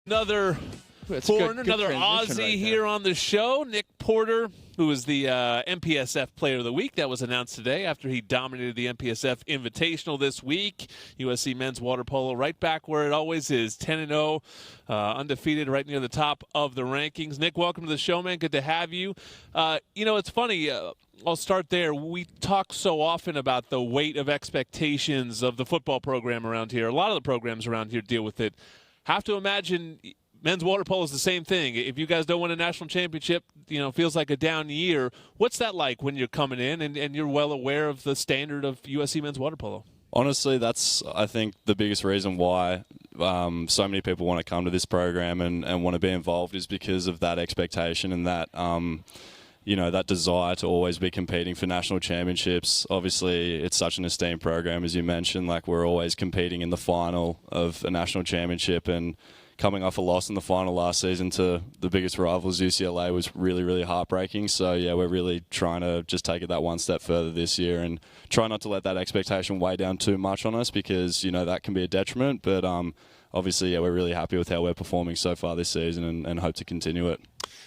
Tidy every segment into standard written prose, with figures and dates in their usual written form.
Another foreigner, another Aussie here on the show, Nic Porter, who is the MPSF Player of the Week. That was announced today after he dominated the MPSF Invitational this week. USC men's water polo right back where it always is, 10-0, undefeated, right near the top of the rankings. Nick, welcome to the show, man. Good to have you. It's funny. I'll start there. We talk so often about the weight of expectations of the football program around here. A lot of the programs around here deal with it. Have to imagine men's water polo is the same thing. If you guys don't win a national championship, feels like a down year. What's that like when you're coming in and you're well aware of the standard of USC men's water polo? Honestly, that's, I think, the biggest reason why so many people want to come to this program and want to be involved is because of that expectation and that, that desire to always be competing for national championships. Obviously, it's such an esteemed program, as you mentioned. Like, we're always competing in the final of a national championship, and coming off a loss in the final last season to the biggest rivals, UCLA, was really, really heartbreaking. So, yeah, we're really trying to just take it that one step further this year and try not to let that expectation weigh down too much on us because, that can be a detriment. But obviously, yeah, we're really happy with how we're performing so far this season and hope to continue it.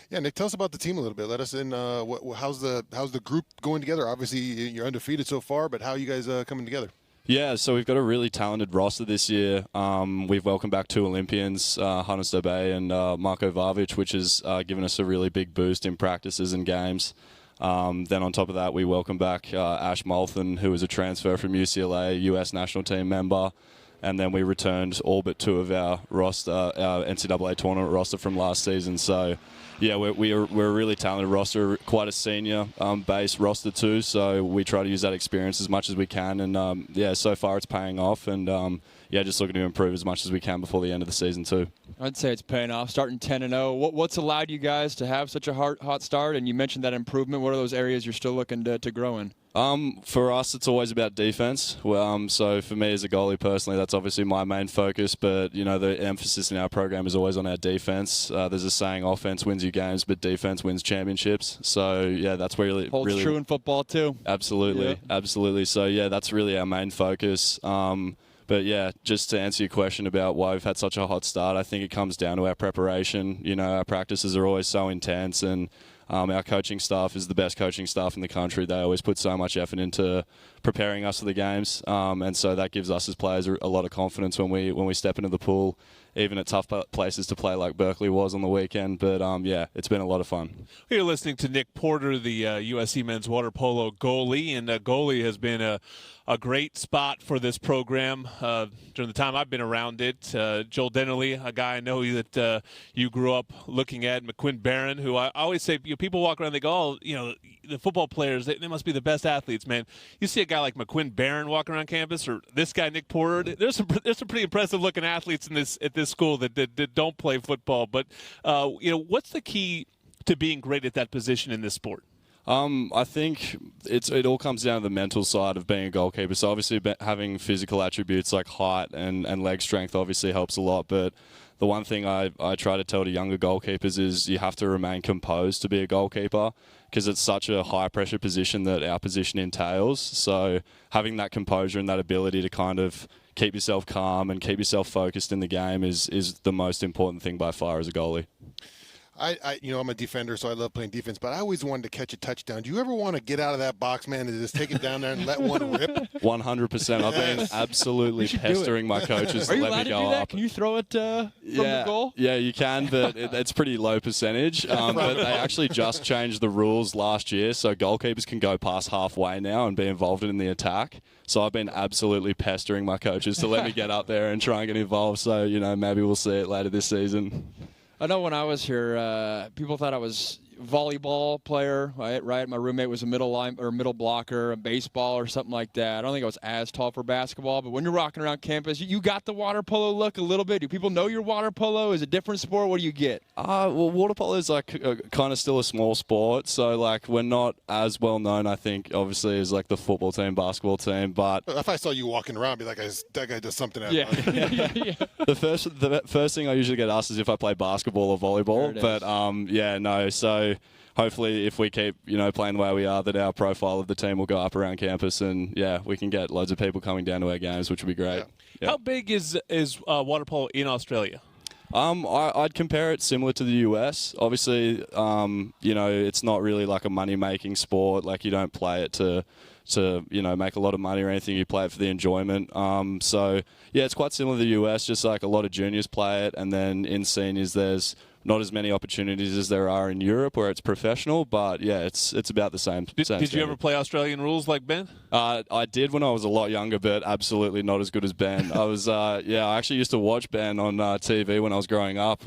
Yeah, Nick, tell us about the team a little bit. Let us in. How's the group going together? Obviously, you're undefeated so far, but how are you guys coming together? Yeah, so we've got a really talented roster this year. We've welcomed back 2 Olympians, Hannes Dobé and Marko Vavic, which has given us a really big boost in practices and games. Then on top of that, we welcome back Ash Moulton, who was a transfer from UCLA, US national team member. And then we returned all but 2 of our roster, our NCAA tournament roster from last season. So, yeah, we're a really talented roster, quite a senior base roster too. So we try to use that experience as much as we can. And, so far it's paying off. And, just looking to improve as much as we can before the end of the season too. I'd say it's paying off, starting 10-0. What's allowed you guys to have such a hot start? And you mentioned that improvement. What are those areas you're still looking to grow in? For us, it's always about defense. So for me as a goalie personally, that's obviously my main focus. But, the emphasis in our program is always on our defense. There's a saying, offense wins you games, but defense wins championships. So, yeah, that's really... Holds true in football, too. Absolutely, yeah. Absolutely. So, yeah, that's really our main focus. But, yeah, just to answer your question about why we've had such a hot start, I think it comes down to our preparation. Our practices are always so intense, and our coaching staff is the best coaching staff in the country. They always put so much effort into preparing us for the games, and so that gives us as players a lot of confidence when we step into the pool, even at tough places to play like Berkeley was on the weekend. But, it's been a lot of fun. You're listening to Nic Porter, the USC men's water polo goalie, and goalie has been a great spot for this program during the time I've been around it. Joel Dennerly, a guy I know that you grew up looking at, McQuinn Barron, who I always say, people walk around and they go, the football players, they must be the best athletes, man. You see a guy like McQuinn Barron walking around campus, or this guy Nic Porter. There's some pretty impressive looking athletes at this school that don't play football. But what's the key to being great at that position in this sport? I think it all comes down to the mental side of being a goalkeeper. So obviously having physical attributes like height and leg strength obviously helps a lot. But the one thing I try to tell to younger goalkeepers is you have to remain composed to be a goalkeeper, because it's such a high-pressure position that our position entails. So having that composure and that ability to kind of keep yourself calm and keep yourself focused in the game is the most important thing by far as a goalie. I'm a defender, so I love playing defense, but I always wanted to catch a touchdown. Do you ever want to get out of that box, man, and just take it down there and let one rip? 100%. I've been absolutely pestering my coaches to let me go up. Can you throw it from the goal? Yeah, you can, but it's pretty low percentage. But they actually just changed the rules last year, so goalkeepers can go past halfway now and be involved in the attack. So I've been absolutely pestering my coaches to let me get up there and try and get involved. So, maybe we'll see it later this season. I know when I was here, people thought I was a volleyball player, right? My roommate was a middle blocker, a baseball or something like that. I don't think I was as tall for basketball, but when you're rocking around campus, you got the water polo look a little bit. Do people know your water polo? Is it a different sport? What do you get? Well, water polo is kind of still a small sport, so we're not as well known, I think, obviously, as the football team, basketball team. But if I saw you walking around, I'd be like, that guy does something. Yeah. The first thing I usually get asked is if I play basketball or volleyball. But no. So hopefully, if we keep playing the way we are, that our profile of the team will go up around campus, and we can get loads of people coming down to our games, which would be great. Yeah. Yeah. How big is water polo in Australia? I'd compare it similar to the US. Obviously, you know, it's not really like a money-making sport. Like, you don't play it to you know, make a lot of money or anything. You play it for the enjoyment. So yeah, it's quite similar to the US. Just like a lot of juniors play it, and then in seniors there's not as many opportunities as there are in Europe where it's professional, but yeah, it's about the same. Did you ever play Australian rules like Ben? I did when I was a lot younger, but absolutely not as good as Ben. I was I actually used to watch Ben on TV when I was growing up.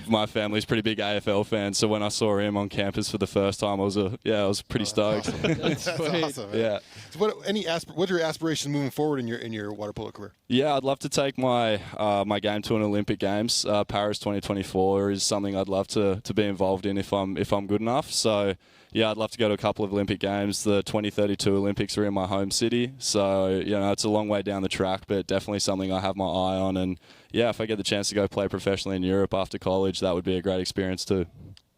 My family's pretty big AFL fans, so when I saw him on campus for the first time, I was pretty stoked. Awesome. That's awesome, man. Yeah. So what are your aspirations moving forward in your water polo career? Yeah, I'd love to take my my game to an Olympic Games. Paris 2024 is something I'd love to be involved in if I'm good enough. So yeah, I'd love to go to a couple of Olympic Games. The 2032 Olympics are in my home city, so you know it's a long way down the track, but definitely something I have my eye on. And yeah, if I get the chance to go play professionally in Europe after college, that would be a great experience too.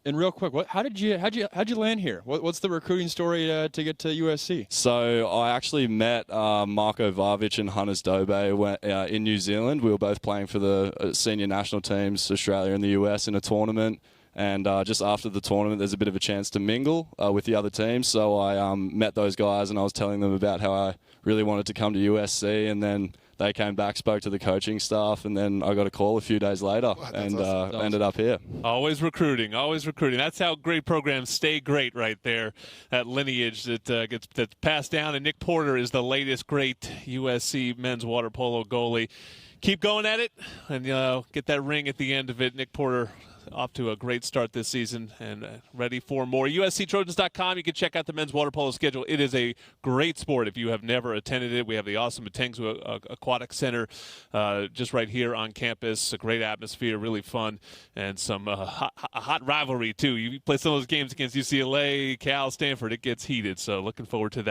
And real quick, how'd you land here? What's the recruiting story to get to USC? So I actually met Marko Vavic and Hannes Dobe in New Zealand. We were both playing for the senior national teams, Australia and the US, in a tournament. And just after the tournament, there's a bit of a chance to mingle with the other teams. So I met those guys, and I was telling them about how I really wanted to come to USC, and then they came back, spoke to the coaching staff, and then I got a call a few days later, and awesome. ended up here. Always recruiting, always recruiting. That's how great programs stay great right there. That lineage that's passed down, and Nic Porter is the latest great USC men's water polo goalie. Keep going at it, and get that ring at the end of it. Nic Porter off to a great start this season and ready for more. USCTrojans.com. You can check out the men's water polo schedule. It is a great sport if you have never attended it. We have the awesome Matengzu Aquatic Center just right here on campus. A great atmosphere, really fun, and some hot rivalry, too. You play some of those games against UCLA, Cal, Stanford, it gets heated, so looking forward to that.